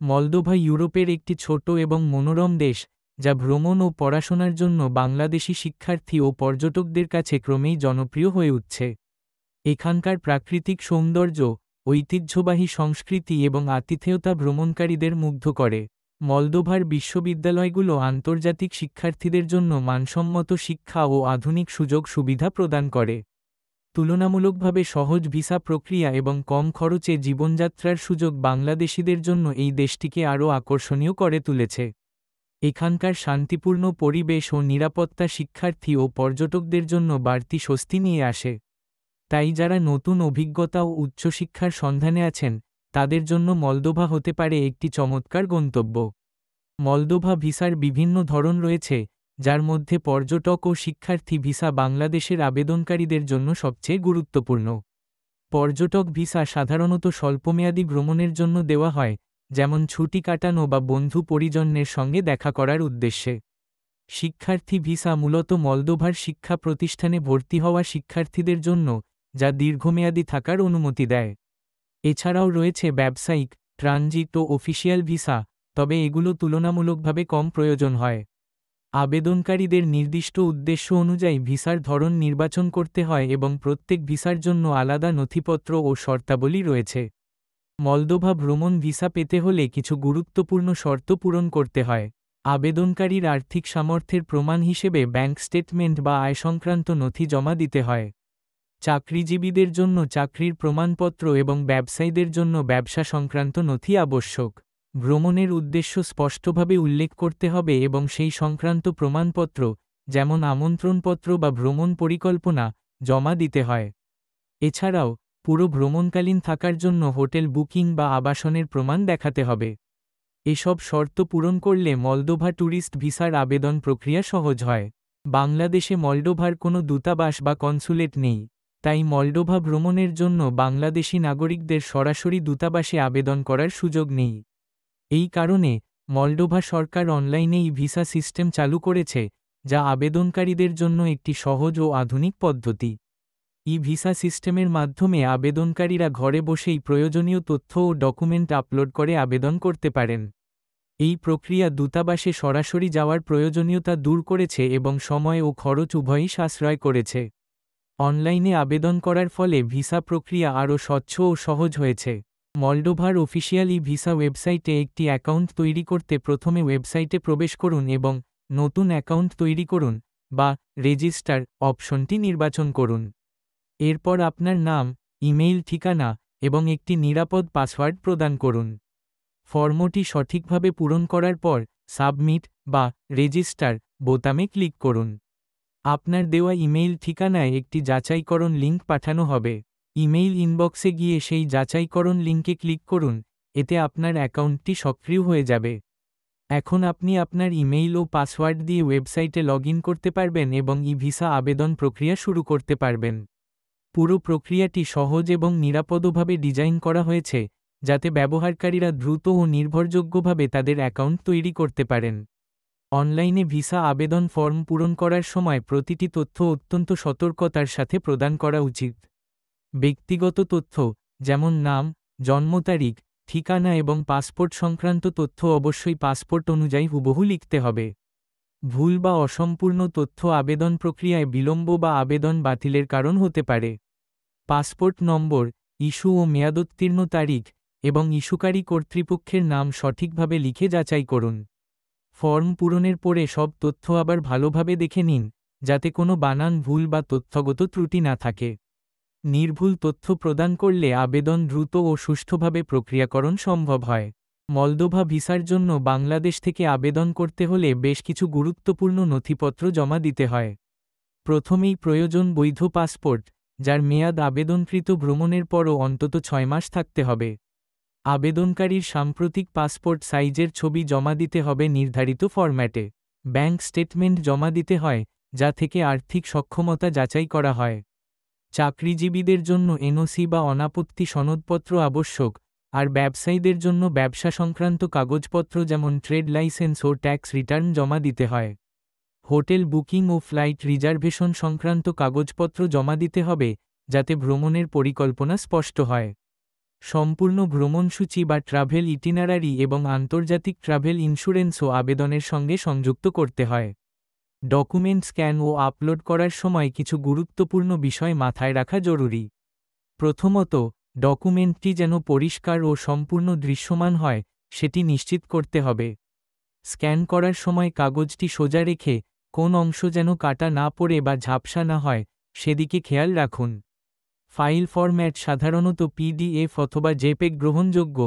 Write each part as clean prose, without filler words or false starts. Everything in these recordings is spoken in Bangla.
মলদোভা ইউরোপের একটি ছোট এবং মনোরম দেশ, যা ভ্রমণ ও পড়াশোনার জন্য বাংলাদেশি শিক্ষার্থী ও পর্যটকদের কাছে ক্রমেই জনপ্রিয় হয়ে উঠছে। এখানকার প্রাকৃতিক সৌন্দর্য, ঐতিহ্যবাহী সংস্কৃতি এবং আতিথেয়তা ভ্রমণকারীদের মুগ্ধ করে। মলদোভার বিশ্ববিদ্যালয়গুলো আন্তর্জাতিক শিক্ষার্থীদের জন্য মানসম্মত শিক্ষা ও আধুনিক সুযোগ সুবিধা প্রদান করে। তুলনামূলকভাবে সহজ ভিসা প্রক্রিয়া এবং কম খরচে জীবনযাত্রার সুযোগ বাংলাদেশিদের জন্য এই দেশটিকে আরও আকর্ষণীয় করে তুলেছে। এখানকার শান্তিপূর্ণ পরিবেশ ও নিরাপত্তা শিক্ষার্থী ও পর্যটকদের জন্য বাড়তি স্বস্তি নিয়ে আসে। তাই যারা নতুন অভিজ্ঞতা ও উচ্চশিক্ষার সন্ধানে আছেন, তাদের জন্য মলদোভা হতে পারে একটি চমৎকার গন্তব্য। মলদোভা ভিসার বিভিন্ন ধরন রয়েছে, যার মধ্যে পর্যটক ও শিক্ষার্থী ভিসা বাংলাদেশের আবেদনকারীদের জন্য সবচেয়ে গুরুত্বপূর্ণ। পর্যটক ভিসা সাধারণত স্বল্পমেয়াদী ভ্রমণের জন্য দেওয়া হয়, যেমন ছুটি কাটানো বা বন্ধু পরিজনের সঙ্গে দেখা করার উদ্দেশ্যে। শিক্ষার্থী ভিসা মূলত মলদোভার শিক্ষা প্রতিষ্ঠানে ভর্তি হওয়া শিক্ষার্থীদের জন্য, যা দীর্ঘমেয়াদী থাকার অনুমতি দেয়। এছাড়াও রয়েছে ব্যবসায়িক, ট্রানজিট ও অফিসিয়াল ভিসা, তবে এগুলো তুলনামূলকভাবে কম প্রয়োজন হয়। আবেদনকারীদের নির্দিষ্ট উদ্দেশ্য অনুযায়ী ভিসার ধরন নির্বাচন করতে হয় এবং প্রত্যেক ভিসার জন্য আলাদা নথিপত্র ও শর্তাবলী রয়েছে। মলদোভা ভ্রমণ ভিসা পেতে হলে কিছু গুরুত্বপূর্ণ শর্ত পূরণ করতে হয়। আবেদনকারীর আর্থিক সামর্থ্যের প্রমাণ হিসেবে ব্যাংক স্টেটমেন্ট বা আয় সংক্রান্ত নথি জমা দিতে হয়। চাকরিজীবীদের জন্য চাকরির প্রমাণপত্র এবং ব্যবসায়ীদের জন্য ব্যবসা সংক্রান্ত নথি আবশ্যক। ভ্রমণের উদ্দেশ্য স্পষ্টভাবে উল্লেখ করতে হবে এবং সেই সংক্রান্ত প্রমাণপত্র, যেমন আমন্ত্রণপত্র বা ভ্রমণ পরিকল্পনা, জমা দিতে হয়। এছাড়াও, পুরো ভ্রমণকালীন থাকার জন্য হোটেল বুকিং বা আবাসনের প্রমাণ দেখাতে হবে। এসব শর্ত পূরণ করলে মলদোভা ট্যুরিস্ট ভিসার আবেদন প্রক্রিয়া সহজ হয়। বাংলাদেশে মলদোভার কোনো দূতাবাস বা কনস্যুলেট নেই, তাই মলদোভা ভ্রমণের জন্য বাংলাদেশি নাগরিকদের সরাসরি দূতাবাসে আবেদন করার সুযোগ নেই। এই কারণে, মলদোভা সরকার অনলাইনেই ভিসা সিস্টেম চালু করেছে, যা আবেদনকারীদের জন্য একটি সহজ ও আধুনিক পদ্ধতি। এই ভিসা সিস্টেমের মাধ্যমে আবেদনকারীরা ঘরে বসেই প্রয়োজনীয় তথ্য ও ডকুমেন্ট আপলোড করে আবেদন করতে পারেন। এই প্রক্রিয়া দূতাবাসে সরাসরি যাওয়ার প্রয়োজনীয়তা দূর করেছে এবং সময় ও খরচ উভয়ই সাশ্রয় করেছে। অনলাইনে আবেদন করার ফলে ভিসা প্রক্রিয়া আরও স্বচ্ছ ও সহজ হয়েছে। মলদোভার অফিসিয়াল ভিসা ওয়েবসাইটে একটি অ্যাকাউন্ট তৈরি করতে প্রথমে ওয়েবসাইটে প্রবেশ করুন এবং নতুন অ্যাকাউন্ট তৈরি করুন বা রেজিস্টার অপশনটি নির্বাচন করুন। এরপর আপনার নাম, ইমেইল ঠিকানা এবং একটি নিরাপদ পাসওয়ার্ড প্রদান করুন। ফর্মটি সঠিকভাবে পূরণ করার পর সাবমিট বা রেজিস্টার বোতামে ক্লিক করুন। আপনার দেওয়া ইমেইল ঠিকানায় একটি যাচাইকরণ লিঙ্ক পাঠানো হবে। ইমেইল ইনবক্সে গিয়ে সেই যাচাইকরণ লিঙ্কে ক্লিক করুন, এতে আপনার অ্যাকাউন্টটি সক্রিয় হয়ে যাবে। এখন আপনি আপনার ইমেইল ও পাসওয়ার্ড দিয়ে ওয়েবসাইটে লগইন করতে পারবেন এবং ভিসা আবেদন প্রক্রিয়া শুরু করতে পারবেন। পুরো প্রক্রিয়াটি সহজ এবং নিরাপদভাবে ডিজাইন করা হয়েছে, যাতে ব্যবহারকারীরা দ্রুত ও নির্ভরযোগ্যভাবে তাদের অ্যাকাউন্ট তৈরি করতে পারেন। অনলাইনে ভিসা আবেদন ফর্ম পূরণ করার সময় প্রতিটি তথ্য অত্যন্ত সতর্কতার সাথে প্রদান করা উচিত। ব্যক্তিগত তথ্য, যেমন নাম, জন্ম তারিখ, ঠিকানা এবং পাসপোর্ট সংক্রান্ত তথ্য অবশ্যই পাসপোর্ট অনুযায়ী হুবহু লিখতে হবে। ভুল বা অসম্পূর্ণ তথ্য আবেদন প্রক্রিয়ায় বিলম্ব বা আবেদন বাতিলের কারণ হতে পারে। পাসপোর্ট নম্বর, ইস্যু ও মেয়াদোত্তীর্ণ তারিখ এবং ইস্যুকারী কর্তৃপক্ষের নাম সঠিকভাবে লিখে যাচাই করুন। ফর্ম পূরণের পরে সব তথ্য আবার ভালোভাবে দেখে নিন, যাতে কোনো বানান ভুল বা তথ্যগত ত্রুটি না থাকে। নির্ভুল তথ্য প্রদান করলে আবেদন দ্রুত ও সুষ্ঠুভাবে প্রক্রিয়াকরণ সম্ভব হয়। মলদোভা ভিসার জন্য বাংলাদেশ থেকে আবেদন করতে হলে বেশ কিছু গুরুত্বপূর্ণ নথিপত্র জমা দিতে হয়। প্রথমেই প্রয়োজন বৈধ পাসপোর্ট, যার মেয়াদ আবেদনকৃত ভ্রমণের পরও অন্তত 6 মাস থাকতে হবে। আবেদনকারীর সাম্প্রতিক পাসপোর্ট সাইজের ছবি জমা দিতে হবে নির্ধারিত ফরম্যাটে। ব্যাংক স্টেটমেন্ট জমা দিতে হয়, যা থেকে আর্থিক সক্ষমতা যাচাই করা হয়। চাকরিজীবীদের জন্য এনওসি বা অনাপত্তি সনদপত্র আবশ্যক, আর ব্যবসায়ীদের জন্য ব্যবসা সংক্রান্ত কাগজপত্র যেমন ট্রেড লাইসেন্স ও ট্যাক্স রিটার্ন জমা দিতে হয়। হোটেল বুকিং ও ফ্লাইট রিজার্ভেশন সংক্রান্ত কাগজপত্র জমা দিতে হবে, যাতে ভ্রমণের পরিকল্পনা স্পষ্ট হয়। সম্পূর্ণ ভ্রমণসূচি বা ট্রাভেল ইটিনারারি এবং আন্তর্জাতিক ট্রাভেল ইন্স্যুরেন্সও আবেদনের সঙ্গে সংযুক্ত করতে হয়। ডকুমেন্ট স্ক্যান ও আপলোড করার সময় কিছু গুরুত্বপূর্ণ বিষয় মাথায় রাখা জরুরি। প্রথমত, ডকুমেন্টটি যেন পরিষ্কার ও সম্পূর্ণ দৃশ্যমান হয়, সেটি নিশ্চিত করতে হবে। স্ক্যান করার সময় কাগজটি সোজা রেখে কোন অংশ যেন কাটা না পড়ে বা ঝাপসা না হয়, সেদিকে খেয়াল রাখুন। ফাইল ফরম্যাট সাধারণত পিডিএফ অথবা জেপেগ গ্রহণযোগ্য,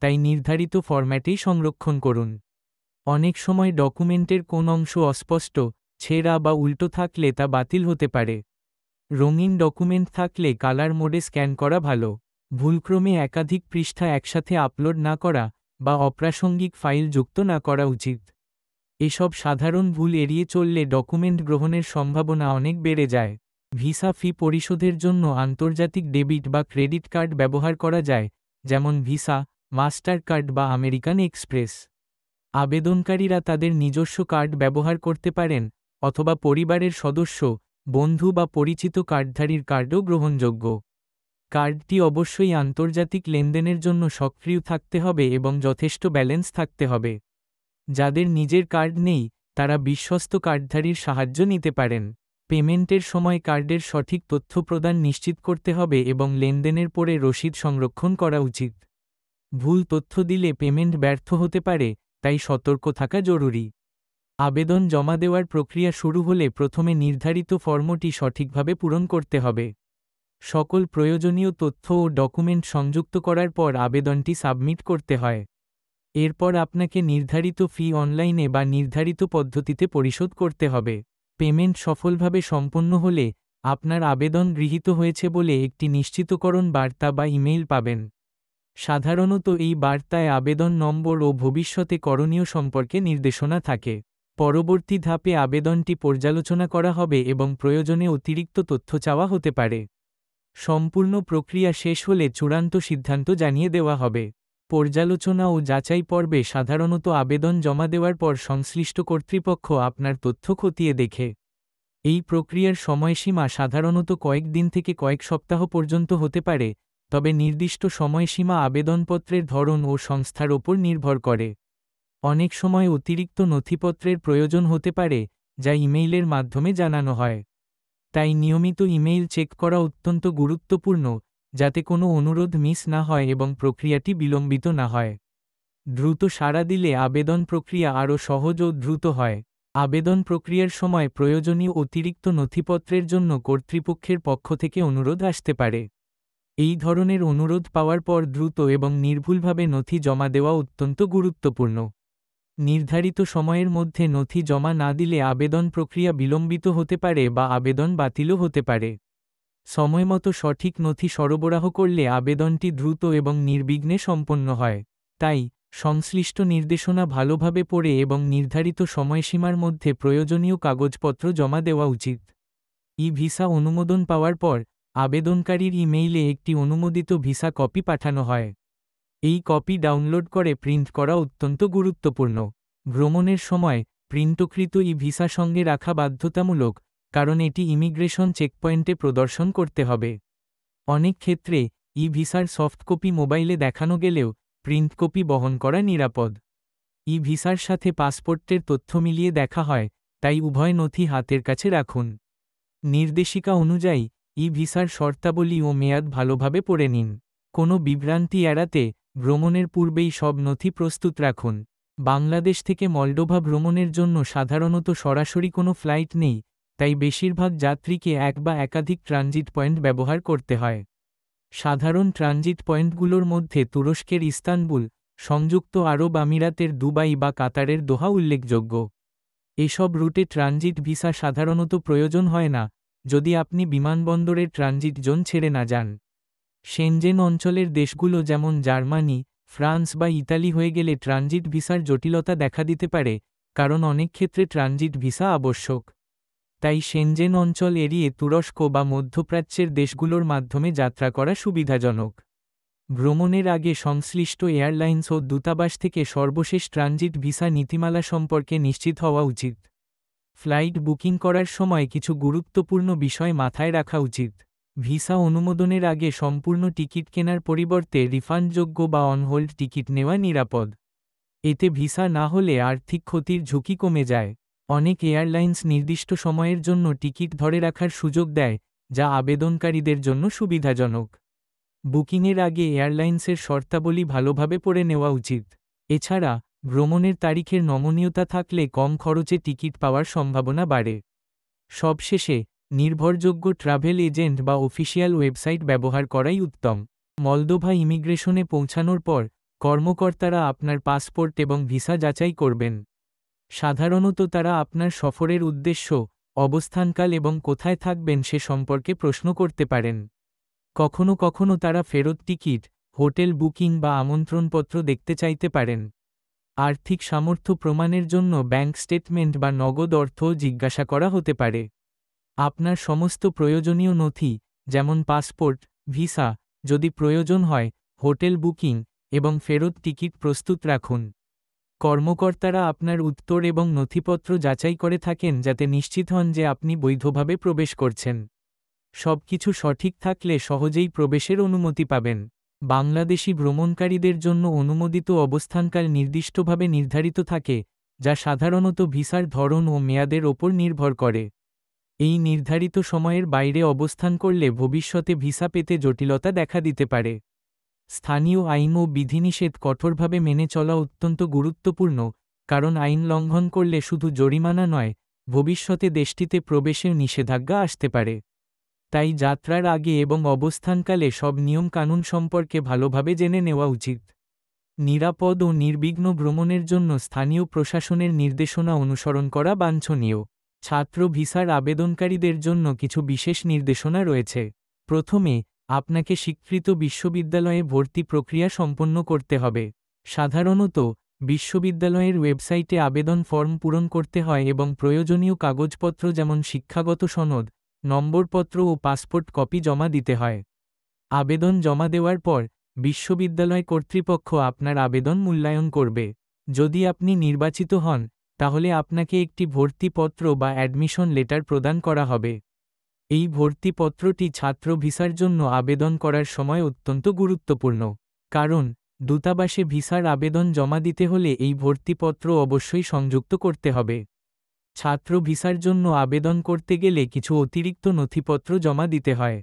তাই নির্ধারিত ফরম্যাটেই সংরক্ষণ করুন। অনেক সময় ডকুমেন্টের কোন অংশ অস্পষ্ট, ছেঁড়া বা উল্টো থাকলে তা বাতিল হতে পারে। রঙিন ডকুমেন্ট থাকলে কালার মোডে স্ক্যান করা ভালো। ভুলক্রমে একাধিক পৃষ্ঠা একসাথে আপলোড না করা বা অপ্রাসঙ্গিক ফাইল যুক্ত না করা উচিত। এসব সাধারণ ভুল এড়িয়ে চললে ডকুমেন্ট গ্রহণের সম্ভাবনা অনেক বেড়ে যায়। ভিসা ফি পরিশোধের জন্য আন্তর্জাতিক ডেবিট বা ক্রেডিট কার্ড ব্যবহার করা যায়, যেমন ভিসা, মাস্টার কার্ড বা আমেরিকান এক্সপ্রেস। আবেদনকারীরা তাদের নিজস্ব কার্ড ব্যবহার করতে পারেন, অথবা পরিবারের সদস্য, বন্ধু বা পরিচিত কার্ডধারীর কার্ডও গ্রহণযোগ্য। কার্ডটি অবশ্যই আন্তর্জাতিক লেনদেনের জন্য সক্রিয় থাকতে হবে এবং যথেষ্ট ব্যালেন্স থাকতে হবে। যাদের নিজের কার্ড নেই, তারা বিশ্বস্ত কার্ডধারীর সাহায্য নিতে পারেন। পেমেন্টের সময় কার্ডের সঠিক তথ্য প্রদান নিশ্চিত করতে হবে এবং লেনদেনের পরে রসিদ সংরক্ষণ করা উচিত। ভুল তথ্য দিলে পেমেন্ট ব্যর্থ হতে পারে, তাই সতর্ক থাকা জরুরি। আবেদন জমা দেওয়ার প্রক্রিয়া শুরু হলে প্রথমে নির্ধারিত ফর্মটি সঠিকভাবে পূরণ করতে হবে। সকল প্রয়োজনীয় তথ্য ও ডকুমেন্ট সংযুক্ত করার পর আবেদনটি সাবমিট করতে হয়। এরপর আপনাকে নির্ধারিত ফি অনলাইনে বা নির্ধারিত পদ্ধতিতে পরিশোধ করতে হবে। পেমেন্ট সফলভাবে সম্পন্ন হলে আপনার আবেদন গৃহীত হয়েছে বলে একটি নিশ্চিতকরণ বার্তা বা ইমেইল পাবেন। সাধারণত এই বার্তায় আবেদন নম্বর ও ভবিষ্যতে করণীয় সম্পর্কে নির্দেশনা থাকে। পরবর্তী ধাপে আবেদনটি পর্যালোচনা করা হবে এবং প্রয়োজনে অতিরিক্ত তথ্য চাওয়া হতে পারে। সম্পূর্ণ প্রক্রিয়া শেষ হলে চূড়ান্ত সিদ্ধান্ত জানিয়ে দেওয়া হবে। পর্যালোচনা ও যাচাই পর্বে সাধারণত আবেদন জমা দেওয়ার পর সংশ্লিষ্ট কর্তৃপক্ষ আপনার তথ্য খতিয়ে দেখে। এই প্রক্রিয়ার সময়সীমা সাধারণত কয়েক দিন থেকে কয়েক সপ্তাহ পর্যন্ত হতে পারে, তবে নির্দিষ্ট সময়সীমা আবেদনপত্রের ধরন ও সংস্থার ওপর নির্ভর করে। অনেক সময় অতিরিক্ত নথিপত্রের প্রয়োজন হতে পারে, যা ইমেইলের মাধ্যমে জানানো হয়। তাই নিয়মিত ইমেইল চেক করা অত্যন্ত গুরুত্বপূর্ণ, যাতে কোনো অনুরোধ মিস না হয় এবং প্রক্রিয়াটি বিলম্বিত না হয়। দ্রুত সাড়া দিলে আবেদন প্রক্রিয়া আরও সহজ ও দ্রুত হয়। আবেদন প্রক্রিয়ার সময় প্রয়োজনীয় অতিরিক্ত নথিপত্রের জন্য কর্তৃপক্ষের পক্ষ থেকে অনুরোধ আসতে পারে। এই ধরনের অনুরোধ পাওয়ার পর দ্রুত এবং নির্ভুলভাবে নথি জমা দেওয়া অত্যন্ত গুরুত্বপূর্ণ। নির্ধারিত সময়ের মধ্যে নথি জমা না দিলে আবেদন প্রক্রিয়া বিলম্বিত হতে পারে বা আবেদন বাতিলও হতে পারে। সময়মতো সঠিক নথি সরবরাহ করলে আবেদনটি দ্রুত এবং নির্বিঘ্নে সম্পন্ন হয়। তাই সংশ্লিষ্ট নির্দেশনা ভালোভাবে পড়ে এবং নির্ধারিত সময়সীমার মধ্যে প্রয়োজনীয় কাগজপত্র জমা দেওয়া উচিত। ভিসা অনুমোদন পাওয়ার পর আবেদনকারীর ইমেইলে একটি অনুমোদিত ভিসা কপি পাঠানো হয়। এই কপি ডাউনলোড করে প্রিন্ট করা অত্যন্ত গুরুত্বপূর্ণ। ভ্রমণের সময় প্রিন্টকৃত ভিসা সঙ্গে রাখা বাধ্যতামূলক, কারণ এটি ইমিগ্রেশন চেকপয়েন্টে প্রদর্শন করতে হবে। অনেক ক্ষেত্রে ভিসার সফট কপি মোবাইলে দেখানো গেলেও প্রিন্ট কপি বহন করা নিরাপদ। ভিসার সাথে পাসপোর্টের তথ্য মিলিয়ে দেখা হয়, তাই উভয় নথি হাতের কাছে রাখুন। নির্দেশিকা অনুযায়ী ভিসার শর্তাবলী ও মেয়াদ ভালোভাবে পড়ে নিন। কোনো বিভ্রান্তি এড়াতে ভ্রমণের পূর্বেই সব নথি প্রস্তুত রাখুন। বাংলাদেশ থেকে মলডোভা ভ্রমণের জন্য সাধারণত সরাসরি কোনো ফ্লাইট নেই, তাই বেশিরভাগ যাত্রীকে এক বা একাধিক ট্রানজিট পয়েন্ট ব্যবহার করতে হয়। সাধারণ ট্রানজিট পয়েন্টগুলোর মধ্যে তুরস্কের ইস্তানবুল, সংযুক্ত আরব আমিরাতের দুবাই বা কাতারের দোহা উল্লেখযোগ্য। এসব রুটে ট্রানজিট ভিসা সাধারণত প্রয়োজন হয় না, যদি আপনি বিমানবন্দরের ট্রানজিট জোন ছেড়ে না যান। সেনজেন অঞ্চলের দেশগুলো যেমন জার্মানি, ফ্রান্স বা ইতালি হয়ে গেলে ট্রানজিট ভিসার জটিলতা দেখা দিতে পারে, কারণ অনেক ক্ষেত্রে ট্রানজিট ভিসা আবশ্যক। তাই সেনজেন অঞ্চল এড়িয়ে তুরস্ক বা মধ্যপ্রাচ্যের দেশগুলোর মাধ্যমে যাত্রা করা সুবিধাজনক। ভ্রমণের আগে সংশ্লিষ্ট এয়ারলাইন্স ও দূতাবাস থেকে সর্বশেষ ট্রানজিট ভিসা নীতিমালা সম্পর্কে নিশ্চিত হওয়া উচিত। ফ্লাইট বুকিং করার সময় কিছু গুরুত্বপূর্ণ বিষয় মাথায় রাখা উচিত। ভিসা অনুমোদনের আগে সম্পূর্ণ টিকিট কেনার পরিবর্তে রিফান্ডযোগ্য বা অন-হোল্ড টিকিট নেওয়া নিরাপদ। এতে ভিসা না হলে আর্থিক ক্ষতির ঝুঁকি কমে যায়। অনেক এয়ারলাইন্স নির্দিষ্ট সময়ের জন্য টিকিট ধরে রাখার সুযোগ দেয়, যা আবেদনকারীদের জন্য সুবিধাজনক। বুকিংয়ের আগে এয়ারলাইন্সের শর্তাবলী ভালোভাবে পড়ে নেওয়া উচিত। এছাড়া, ভ্রমণের তারিখের নমনীয়তা থাকলে কম খরচে টিকিট পাওয়ার সম্ভাবনা বাড়ে। সবশেষে, নির্ভরযোগ্য ট্রাভেল এজেন্ট বা অফিসিয়াল ওয়েবসাইট ব্যবহার করাই উত্তম। মলদোভা ইমিগ্রেশনে পৌঁছানোর পর, কর্মকর্তারা আপনার পাসপোর্ট এবং ভিসা যাচাই করবেন। সাধারণত তারা আপনার সফরের উদ্দেশ্য, অবস্থানকাল এবং কোথায় থাকবেন সে সম্পর্কে প্রশ্ন করতে পারেন। কখনো কখনো তারা ফেরত টিকিট, হোটেল বুকিং বা আমন্ত্রণপত্র দেখতে চাইতে পারেন। আর্থিক সামর্থ্য প্রমাণের জন্য ব্যাংক স্টেটমেন্ট বা নগদ অর্থও জিজ্ঞাসা করা হতে পারে। আপনার সমস্ত প্রয়োজনীয় নথি, যেমন পাসপোর্ট, ভিসা, যদি প্রয়োজন হয়, হোটেল বুকিং, এবং ফেরত টিকিট প্রস্তুত রাখুন। কর্মকর্তারা আপনার উত্তর এবং নথিপত্র যাচাই করে থাকেন যাতে নিশ্চিত হন যে আপনি বৈধভাবে প্রবেশ করছেন। সবকিছু সঠিক থাকলে সহজেই প্রবেশের অনুমতি পাবেন। বাংলাদেশি ভ্রমণকারীদের জন্য অনুমোদিত অবস্থানকাল নির্দিষ্টভাবে নির্ধারিত থাকে, যা সাধারণত ভিসার ধরন ও মেয়াদের ওপর নির্ভর করে। এই নির্ধারিত সময়ের বাইরে অবস্থান করলে ভবিষ্যতে ভিসা পেতে জটিলতা দেখা দিতে পারে। স্থানীয় আইন ও বিধিনিষেধ কঠোরভাবে মেনে চলা অত্যন্ত গুরুত্বপূর্ণ, কারণ আইন লঙ্ঘন করলে শুধু জরিমানা নয়, ভবিষ্যতে দেশটিতে প্রবেশেও নিষেধাজ্ঞা আসতে পারে। তাই যাত্রার আগে এবং অবস্থানকালে সব নিয়মকানুন সম্পর্কে ভালোভাবে জেনে নেওয়া উচিত। নিরাপদ ও নির্বিঘ্ন ভ্রমণের জন্য স্থানীয় প্রশাসনের নির্দেশনা অনুসরণ করা বাঞ্ছনীয়। ছাত্র ভিসার আবেদনকারীদের জন্য কিছু বিশেষ নির্দেশনা রয়েছে। প্রথমে, আপনাকে স্বীকৃত বিশ্ববিদ্যালয়ে ভর্তি প্রক্রিয়া সম্পন্ন করতে হবে। সাধারণত, বিশ্ববিদ্যালয়ের ওয়েবসাইটে আবেদন ফর্ম পূরণ করতে হয় এবং প্রয়োজনীয় কাগজপত্র যেমন শিক্ষাগত সনদ, নম্বরপত্র ও পাসপোর্ট কপি জমা দিতে হয়। আবেদন জমা দেওয়ার পর, বিশ্ববিদ্যালয় কর্তৃপক্ষ আপনার আবেদন মূল্যায়ন করবে। যদি আপনি নির্বাচিত হন, তাহলে আপনাকে একটি ভর্তিপত্র বা অ্যাডমিশন লেটার প্রদান করা হবে। এই ভর্তিপত্রটি ছাত্র ভিসার জন্য আবেদন করার সময় অত্যন্ত গুরুত্বপূর্ণ, কারণ দূতাবাসে ভিসার আবেদন জমা দিতে হলে এই ভর্তিপত্র অবশ্যই সংযুক্ত করতে হবে। ছাত্র ভিসার জন্য আবেদন করতে গেলে কিছু অতিরিক্ত নথিপত্র জমা দিতে হয়।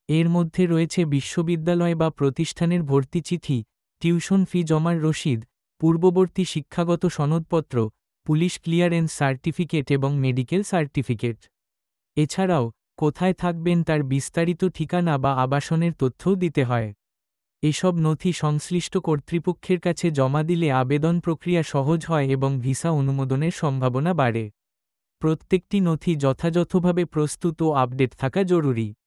এর মধ্যে রয়েছে বিশ্ববিদ্যালয় বা প্রতিষ্ঠানের ভর্তি চিঠি, টিউশন ফি জমার রসিদ, পূর্ববর্তী শিক্ষাগত সনদপত্র, পুলিশ ক্লিয়ারেন্স সার্টিফিকেট এবং মেডিকেল সার্টিফিকেট। এছাড়াও, কোথায় থাকবেন তার বিস্তারিত ঠিকানা বা আবাসনের তথ্যও দিতে হয়। এসব নথি সংশ্লিষ্ট কর্তৃপক্ষের কাছে জমা দিলে আবেদন প্রক্রিয়া সহজ হয় এবং ভিসা অনুমোদনের সম্ভাবনা বাড়ে। প্রত্যেকটি নথি যথাযথভাবে প্রস্তুত ও আপডেট থাকা জরুরি।